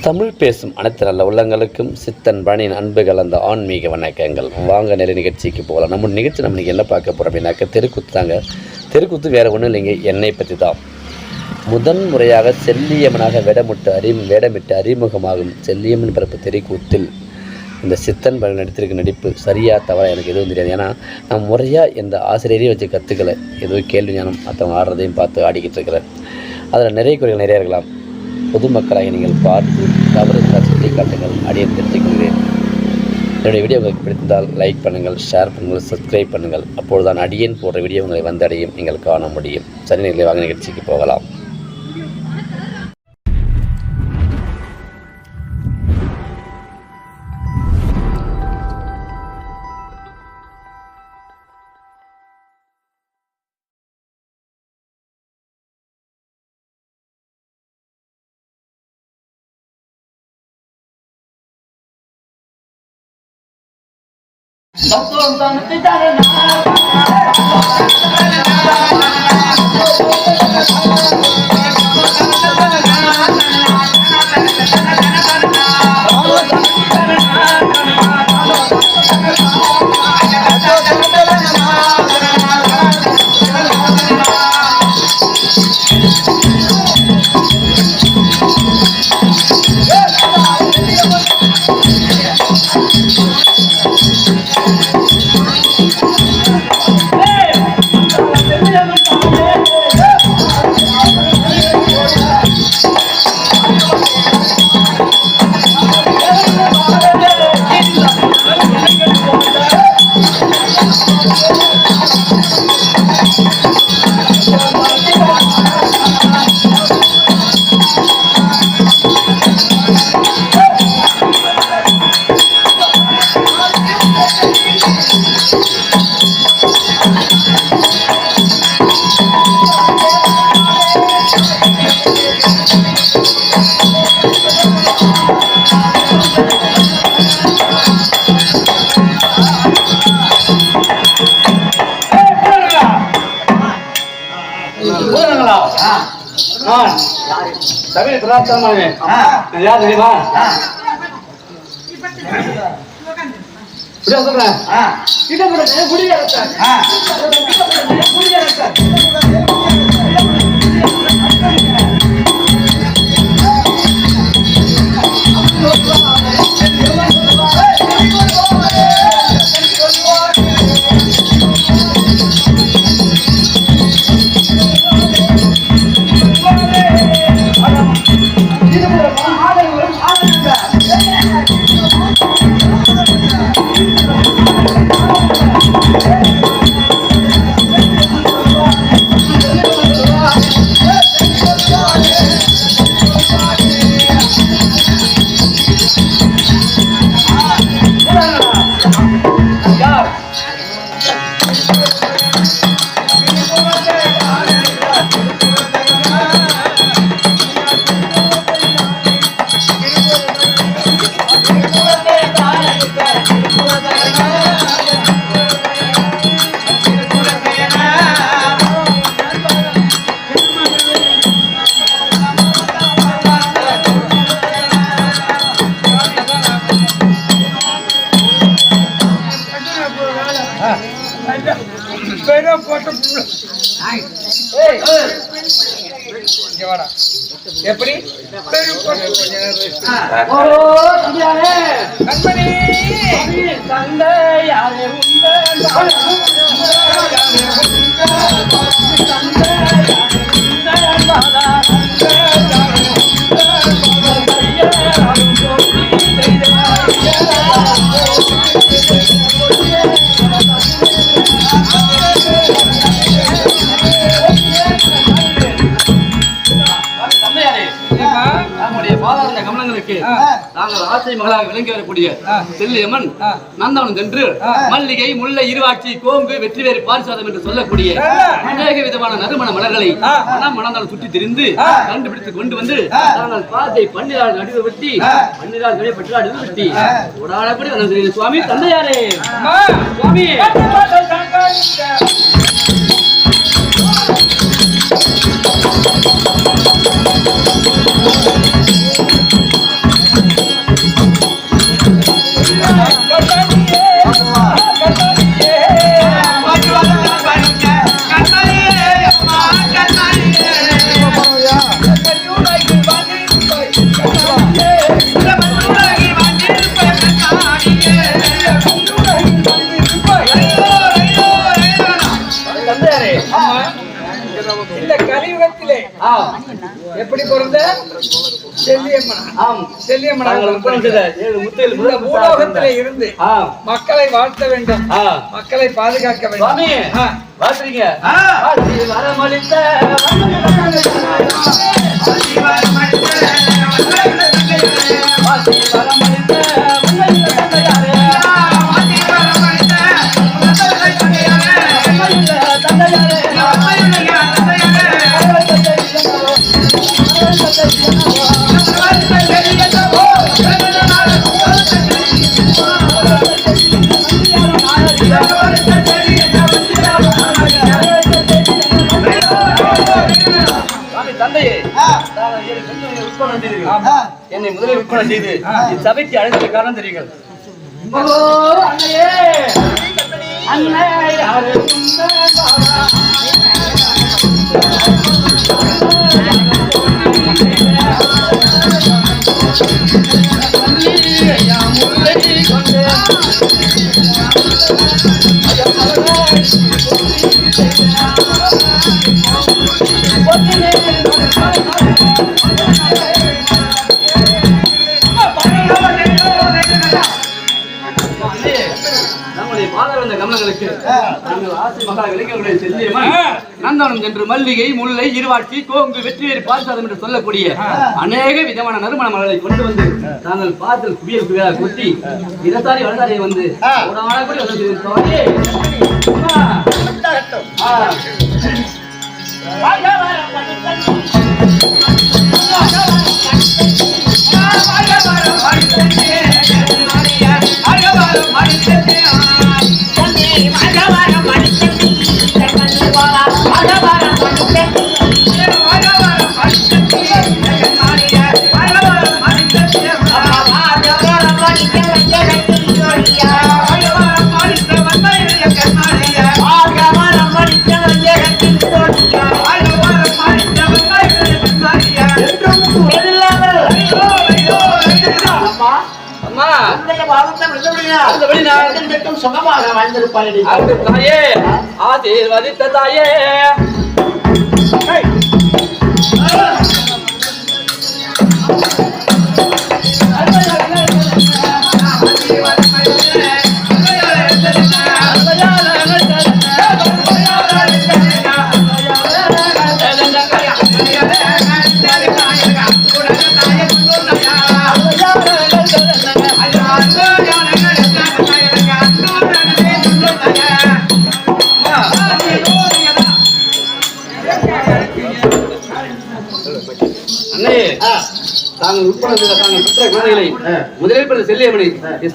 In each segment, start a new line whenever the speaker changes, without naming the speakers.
தமிழ் பேசும் அனைத்து நல்ல உள்ளங்களுக்கும் சித்தன் பணியின் அன்பு கலந்த ஆன்மீக வணக்கங்கள். வாங்க நிறைய நிகழ்ச்சிக்கு போகலாம். நம்ம நிகழ்ச்சி நம்ம என்ன பார்க்க போகிறோம் அப்படின்னாக்க தெருக்கூத்து தாங்க. தெருக்கூத்து வேறு ஒன்றும் இல்லைங்க, என்னை பற்றி தான். முதன் முறையாக செல்லியம்மனாக வேடமிட்டு அறிமுகமாகும் செல்லியம்மன் பிறப்பு தெருக்கூத்தில் இந்த சித்தன் பணி நடித்திருக்க நடிப்பு சரியாக தவறாக எனக்கு எதுவும் தெரியாது. ஏன்னா நான் முறையாக இந்த ஆசிரியரையும் வச்சு கற்றுக்கலை. ஏதோ கேள்வி ஞானம் மற்றவங்க ஆடுறதையும் பார்த்து ஆடிக்கிட்டு இருக்கிறேன். அதில் நிறைய குறைகள் நிறைய இருக்கலாம். பொதுமக்களாக நீங்கள் பார்த்து தவறு சுட்டி காட்டுங்கள். அடியை தெரிஞ்சுக்கொள்கிறேன். என்னுடைய வீடியோ உங்களுக்கு பிடித்தால் லைக் பண்ணுங்கள், ஷேர் பண்ணுங்கள், சப்ஸ்கிரைப் பண்ணுங்கள். அப்பொழுதுதான் அடியேன் போன்ற வீடியோ உங்களை வந்தடையும் நீங்கள் காண முடியும். சரி, நிலை வாங்க நிகழ்ச்சிக்கு போகலாம்.
தமிழ் பிரார்த்தனை யார் தெரியுமா? சொல்றேன் எப்படி நாங்கள் ஆசை மகளாக விளங்கி வரக்கூடிய செல்லியம்மன் நந்தவனம் சென்று மல்லிகை, முல்லை, இருவாட்சி, கோம்பு, வெற்றி வேறு பாரிசாதம் என்று சொல்லக்கூடிய அநேக விதமான நறுமண மலர்களை மணந்தால் சுற்றி திரிந்து கண்டுபிடித்து கொண்டு வந்து நாங்கள் பாதை பன்னிரால் நடுவு வெட்டி பன்னிரால் பெற்று நடுவு வெட்டி ஒரு சுவாமி தந்தையாரே சுவாமி
இந்த கலியுகத்திலே எப்படி பிறந்த பூலோகத்திலே இருந்து மக்களை வாழ்த்த வேண்டும், மக்களை பாதுகாக்க வேண்டும்.
என்னை முதலில் விற்பனை செய்து சபைக்கு அழைத்த காரணம் தெரியுங்கள். நந்தவனம் சென்று மல்லிகை, முல்லை, இருவாட்சி, கோங்கு, வெற்றிவேறு பால்சாதம் என்று சொல்லக்கூடிய அநேக விதமான நறுமண மலர்களை கொண்டு வந்து நாங்கள் பாத்தில் குவியல் குவியலாக கொட்டி இடத்தாரி வளர்ந்தாரியை வந்து கூட
சுகமாக வாழ்ந்திருப்பாய்
தாயே, ஆசீர்வதித்த தாயே. தாங்கள் உட்பட தாங்கள் பெற்ற குழந்தைகளை முதலில் பிறந்த செல்லியமணி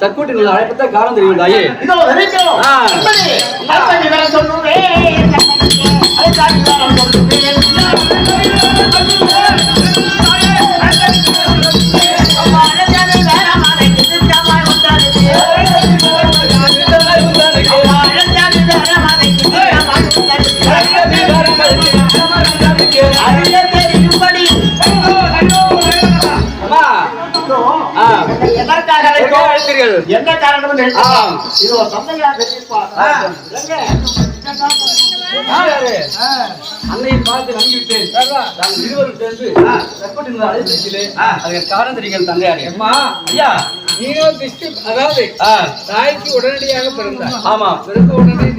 சர்க்கூட்டின் அழைப்பத்த காலம் தெரியும் தாயே.
என்ன காரணம்
அன்னையை பார்த்து நம்பிவிட்டேன். நாங்கள் இருவரும் சேர்ந்து அதற்கு காரணம் தெரியுங்கள் தந்தையாரே. ஐயா,
நீனோ திருஷ்டி, அதாவது தாய்க்கு உடனடியாக பிறந்தார்.
ஆமா,
பிறந்த உடனே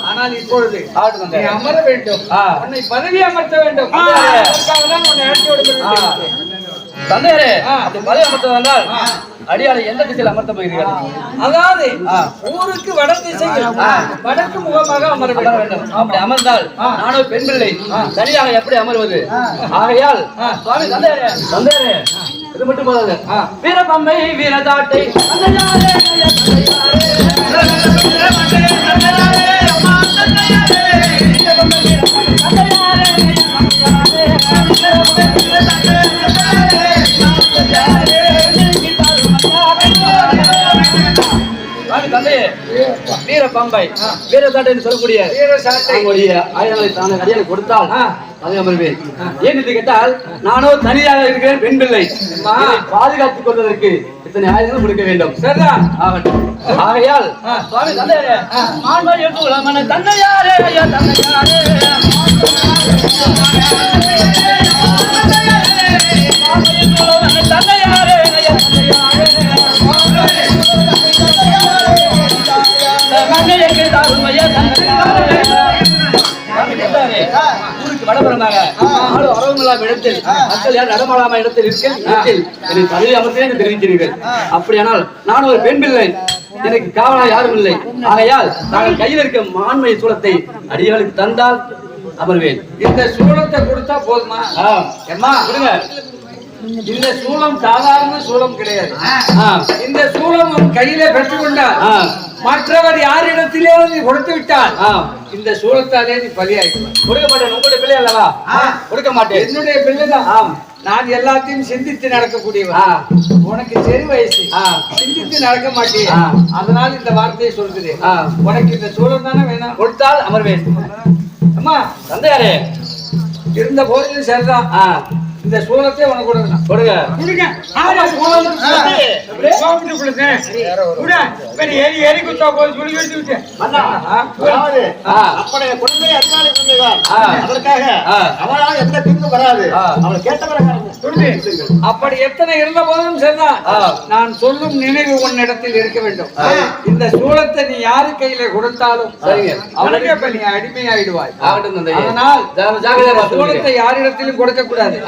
ஆனால் இப்பொழுது நீ அமர வேண்டும், உன்னை பதவி அமர்த்த வேண்டும். உன்னை அழைத்து விடுகிறேன்.
தந்தையாரே, அப்படி பதவி அமர்த்த வந்தால் அடியாரை எந்த திசையில் அமர்த்த போகிறீர்கள்?
அதாவது ஊருக்கு வட திசையில் வடக்கு முகமாக அமர வேண்டும்.
அப்படி அமர்ந்தால் நானும் பெண் பிள்ளை சரியாக எப்படி அமர்வது? ஆகையால் சுவாமி தந்தையாரே, தந்தையாரே, இது மட்டும் போதாது. வீரபம்மை வீரதாட்டை தந்தையே வீர பம்பை வீர சாட்டை என்று சொல்லக்கூடிய ஆயுதங்களை தானே அடியாளை கொடுத்தால் அதை அமர்வேன். ஏன் என்று கேட்டால் நானோ தனியாக இருக்கிறேன், பெண் பிள்ளை பாதுகாத்துக் கொள்வதற்கு இத்தனை ஆயுதங்கள் கொடுக்க வேண்டும். சரிதான் ஆகட்டும். ஆகையால் சுவாமி தந்தையாரே தந்தையாரே ஐயா தந்தையாரே தந்தையாரே ஊருக்கு வடபுறமாக இடத்தில் மக்கள் யார் நடமாடாம இடத்தில் பதவி அமர்த்தே தெரிவிக்கிறீர்கள். அப்படியானால் நான் ஒரு பெண் பிள்ளை, எனக்கு காவலா யாரும் இல்லை. ஆகையால் நாங்கள் கையில் இருக்க மாண்மை சூலத்தை அடியாளுக்கு தந்தால் அமர்வேன்.
இந்த சூலத்தை கொடுத்தா போதுமா?
எம்மா கொடுங்க.
இந்த சூலம் சாதாரண சூலம் கிடையாது. இந்த சூலம் உன் கையிலே பெற்றுக்கொண்டால் மற்றவர் யாரிடத்திலே நீ கொடுத்து விட்டால் இந்த சூலத்தாலே நீ பலியாயிடுவார்.
கொடுக்க மாட்டேன். உங்களுடைய பிள்ளை அல்லவா? கொடுக்க மாட்டேன்.
என்னுடைய பிள்ளைதான். நான் எல்லாத்தையும் சிந்தித்து நடக்கக்கூடியவன். உனக்கு சரி வயசு, சிந்தித்து நடக்க மாட்டேன். அதனால இந்த வார்த்தையை சொல்கிறேன். உனக்கு இந்த சூலம் தானே வேணும்,
கொடுத்தால் அமர்வேன்.
அம்மா
தந்தையாரே
இருந்த போதிலும் சரிதான். இந்த சூலத்தை உனக்கு கொடுங்க.
கொடுங்க.
ஏறி குத்தா போது சொல்லி எடுத்து விட்டேன். அப்படி எத்தனை இருந்த போதும் சரிதான். நான் சொல்லும் நினைவு உன்னிடத்தில் இருக்க வேண்டும். இந்த சூலத்தை நீ யாரு கையில கொடுத்தாலும் அவனுக்கு அப்ப நீ அடிமையாயிடுவாய். அதனால் சூலத்தை யாரிடத்திலும் கொடுக்க கூடாது.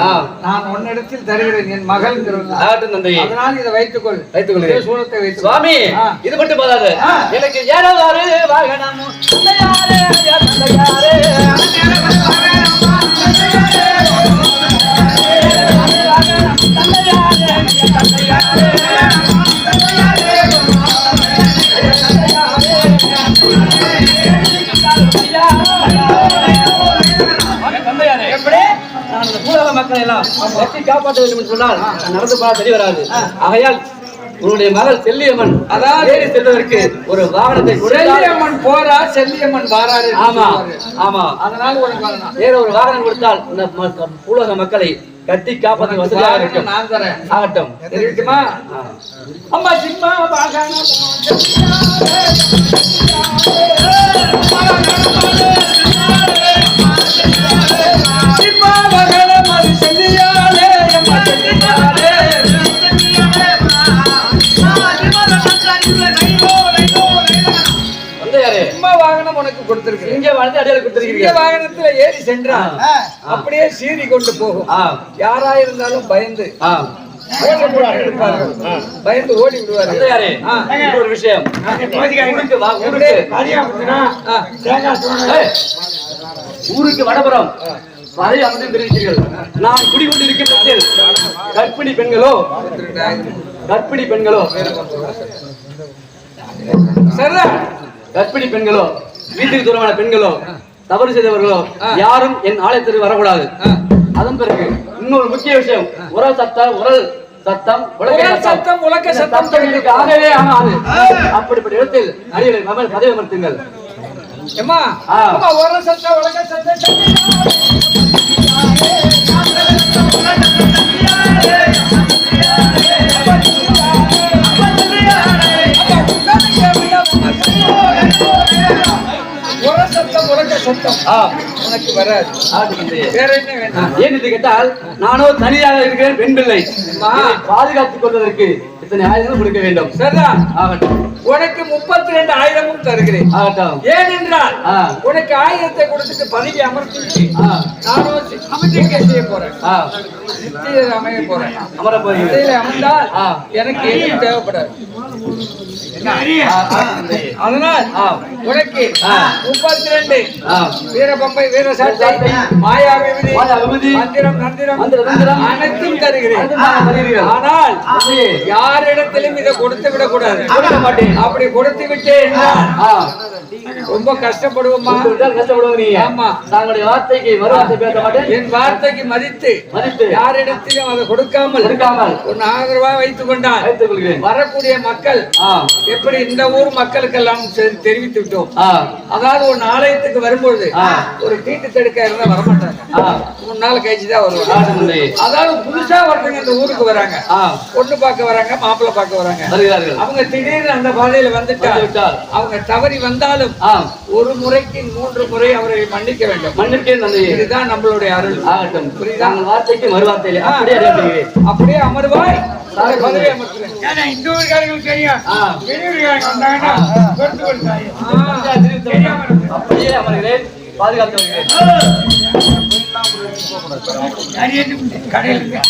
நான் உன்னிடத்தில் தருகிறேன், என் மகள். அதனால் இதை வைத்துக்கொள். சூலத்தை வைத்து
சுவாமி இது மட்டும் போதாது. எனக்கு ஏறவாறு வாகனம் மக்களை எல்லாம் காப்பாற்ற வேண்டும் என்று சொன்னால் நடந்து பார்த்து தெரிய வராது. ஆகையால் உன்னுடைய மகள் செல்லியம்மன் அதாவது செல்வதற்கு ஒரு வாகனத்தை
செல்லியம்மன் போறா, செல்லியம்மன் வாராரு.
ஆமா ஆமா.
அதனால
வேற ஒரு வாகனம் கொடுத்தால் இந்த உலக மக்களை கட்டி காப்பாற்ற வசதியாக இருக்கும்.
நான் தரேன்.
ஆகட்டும்.
தெரியுமா? அம்மா சிம்மா வாகனம் உனக்கு கொடுத்திருக்கிறேன். இங்கே வந்து அடையாளம் கொடுத்திருக்கிறீங்க. வாகனத்துல ஏறி சென்றால் அப்படியே சீறி கொண்டு போகும். யாரா இருந்தாலும் பயந்து பயந்து ஓடி விடுவாரு. ஒரு விஷயம் ஊருக்கு வடபுறம் பதவி அமர்ந்து தெரிவித்தீர்கள். நான் குடிகொண்டிருக்கும் இடத்தில் கர்ப்பிணி பெண்களோ கர்ப்பிணி பெண்களோ வீட்டுக்கு தூரமான பெண்களோ தவறு செய்தவர்களோ யாரும் என் ஆலயத்திற்கு வரக்கூடாது. அதன் பிறகு இன்னொரு முக்கிய விஷயம், உரல் சத்தம் உலக சத்தம் ஆகவே ஆகாது. அப்படிப்பட்ட இடத்தில் அடிகளை மகள் பதவி அமர்த்துங்கள். உலக சத்தம் உனக்கு வராது. வேற என்ன வேண்டாம். ஏன் என்று கேட்டால் நானோ தனியாக இருக்கிறேன், பெண் பிள்ளை பாதுகாத்துக் கொள்வதற்கு இத்தனை ஆயுதங்கள் கொடுக்க வேண்டும். சரிதான் ஆகட்டும். உனக்கு 32 ஆயுதமும் தருகிறேன். ஆகட்டும். ஏனென்றால் உனக்கு ஆயுதத்தை கொடுத்துட்டு பதவி அமர்த்தி நானும் அமைதிக்க செய்ய போறேன். அமைய போறேன். அமர போறேன். அமர்ந்தால் எனக்கு எதுவும் தேவைப்படாது. அதனால் உனக்கு
ஆ.
32
ஆ.
வீரபம்பை வீரசாட்டை மாயா விபதி
மாயா விபதி,
மந்திரம் நந்திரம்
தந்திரம்
அனைத்தும் தருகிறேன்.
அனைத்தும் தருகிறீர்கள்.
ஆனால்
தந்தையே,
யாரிடத்திலும் இதை கொடுத்து விடக்கூடாது.
கொடுக்க மாட்டேன்.
அப்படி கொடுத்து விட்டேன்
ஆ,
ரொம்ப கஷ்டப்படுவோமா?
கொடுத்துவிட்டால் கஷ்டப்படுவோம் நீங்க.
ஆமா.
தங்களுடைய வார்த்தைக்கு மறுவார்த்தை பேச மாட்டேன்.
என் வார்த்தைக்கு மதித்து
மதித்து
யாரிடத்திலும் அதை கொடுக்காமல் ஒன்னு ஆதரவா வைத்துக் கொண்டால்
வைத்துக் கொள்கிறேன்.
வரக்கூடிய மக்கள்
ஆ,
எப்படி இந்த ஊர் மக்களுக்கெல்லாம் தெரிவித்து விட்டோம்.
ஆ,
அதாவது ஒரு ஆலயத்துக்கு வரும்பொழுது
ஆ.
ஒரு தீட்டு தடுக்க இருந்தா வரமாட்டாங்க.
ஆ.
3 நாள் கழிச்சுதான் வருவாங்க.
ஆடுங்களே.
அதாவது புதுசா ஒருத்தங்க இந்த ஊருக்கு வராங்க,
ஆ,
பொண்ணு பார்க்க வராங்க, மாப்பிள்ளை பார்க்க வராங்க.
வருகிறார்கள்.
அவங்க திடீர்னு அந்த பாதையில வந்துட்டால்
வந்துவிட்டால்,
அவங்க தவறி வந்தாலும்
ஆ,
ஒரு முறைக்கு 3 முறை அவரை மன்னிக்க வேண்டும்.
மன்னிப்பேன் தந்தையே.
இதுதான் நம்மளுடைய அருள்.
ஆகட்டும்.
புரியுதா?
தாங்கள் வார்த்தைக்கு மறுவார்த்தையிலே அப்படியே அறிவிக்கிறேன்.
அப்படியே அமர்வாய். பதவி அமர்த்துறேன். ஏன்னா இந்த ஊர்காரங்களுக்கு தெரியும்.
ஆ.
வெளியூர்காரங்க வந்தாங்கன்னா கொடுத்து கொடுத்தாங்க.
அப்படியே அமர்கிறேன். பாதுகாத்து வருகிறேன்.
கடையில் இருக்கு.